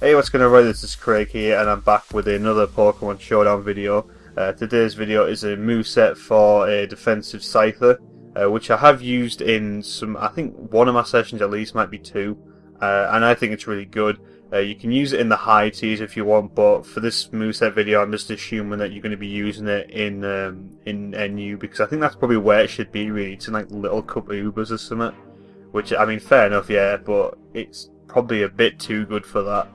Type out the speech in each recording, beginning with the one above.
Hey, what's going on? This is Craig here, and I'm back with another Pokemon Showdown video. Today's video is a moveset for a defensive Scyther, which I have used in some, I think one of my sessions at least, might be two, and I think it's really good. You can use it in the high tiers if you want, but for this moveset video I'm just assuming that you're going to be using it in NU, because I think that's probably where it should be really. It's in like Little Cup Ubers or something, which, I mean, fair enough, yeah, but it's probably a bit too good for that.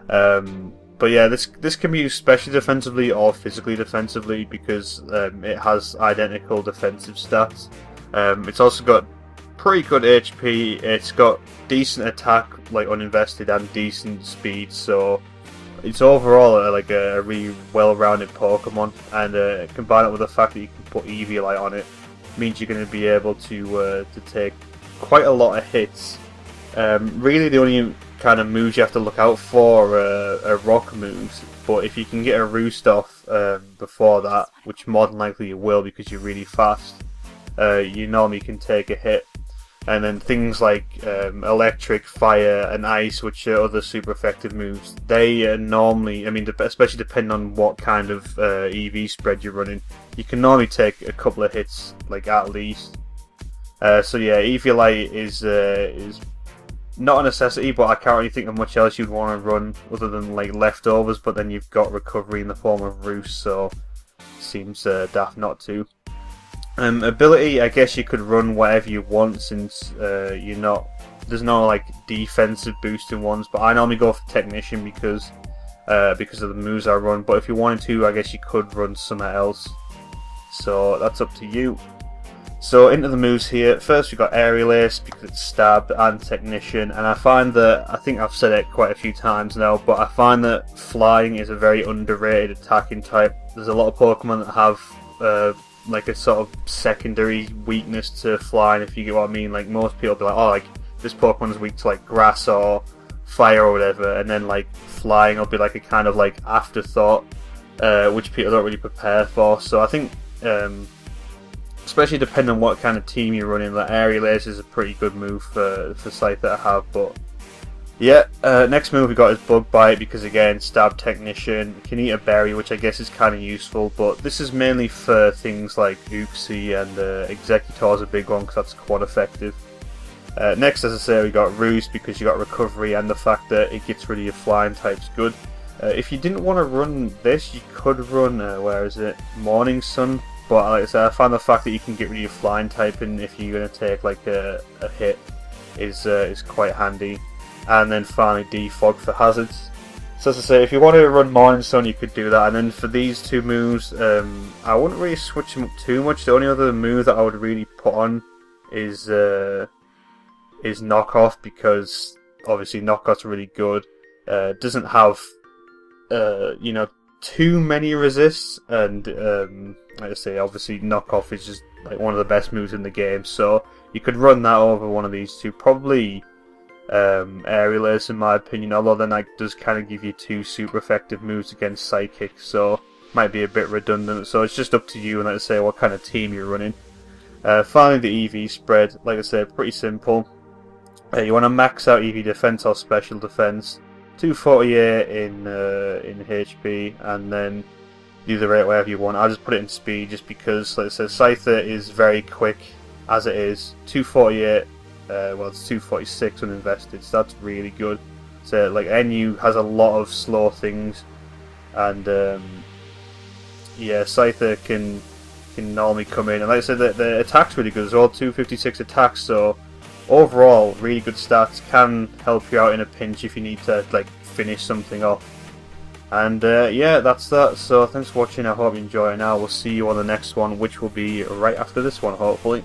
But yeah, this can be used especially defensively or physically defensively because it has identical defensive stats. It's also got pretty good HP. It's got decent attack, like uninvested, and decent speed. So it's overall like a really well-rounded Pokemon. And combine it with the fact that you can put Eviolite on it, means you're going to be able to take quite a lot of hits. Really, the only kind of moves you have to look out for are rock moves, but if you can get a roost off before that, which more than likely you will because you're really fast, you normally can take a hit. And then things like electric, fire and ice, which are other super effective moves, they normally, I mean, especially depending on what kind of EV spread you're running, you can normally take a couple of hits, like at least. So yeah, Eviolite is not a necessity, but I can't really think of much else you'd want to run other than like leftovers, but then you've got recovery in the form of roost, so seems daft not to. Ability, I guess you could run whatever you want since there's no like defensive boosting ones, but I normally go for Technician because of the moves I run, but if you wanted to, I guess you could run something else, so that's up to you. So into the moves here. First we've got Aerial Ace because it's Stab and Technician, and I find that, I think I've said it quite a few times now, but I find that Flying is a very underrated attacking type. There's a lot of Pokemon that have like a sort of secondary weakness to Flying, if you get what I mean. Like most people will be like, oh, like this Pokemon's weak to like Grass or Fire or whatever, and then like Flying will be like a kind of like afterthought, which people don't really prepare for. So I think especially depending on what kind of team you're running, like Aerial Ace is a pretty good move for Scyther to have. But yeah, next move we got is Bug Bite because again, Stab, Technician, you can eat a berry, which I guess is kind of useful, but this is mainly for things like Uxie, and Executor is a big one because that's quite effective. Next, as I say, we got Roost because you got recovery, and the fact that it gets rid of your flying type's good. If you didn't want to run this, you could run where is it, Morning Sun. But like I said, I find the fact that you can get rid of your flying type, and if you're going to take like a hit, is quite handy. And then finally Defog for hazards. So as I say, if you wanted to run Morning Sun, you could do that. And then for these two moves, I wouldn't really switch them up too much. The only other move that I would really put on is Knock Off, because obviously Knock Off's really good. Doesn't have too many resists, and like I say, obviously Knock Off is just like one of the best moves in the game, so you could run that over one of these two, probably Aerial Ace in my opinion, although then that does kind of give you two super effective moves against Psychic, so might be a bit redundant. So it's just up to you, and like I say, what kind of team you're running. Finally, the EV spread, like I said, pretty simple. You want to max out EV defense or special defense, 248 in HP, and then do the rate whatever you want. I'll just put it in speed just because, like I said, Scyther is very quick as it is. 248, well, it's 246 uninvested, so that's really good. So like NU has a lot of slow things, and yeah, Scyther can normally come in, and like I said, the attack's really good as well, 256 attacks, so overall really good stats, can help you out in a pinch if you need to like finish something off. And yeah, that's that. So thanks for watching, I hope you enjoy, and I will see you on the next one, which will be right after this one, hopefully.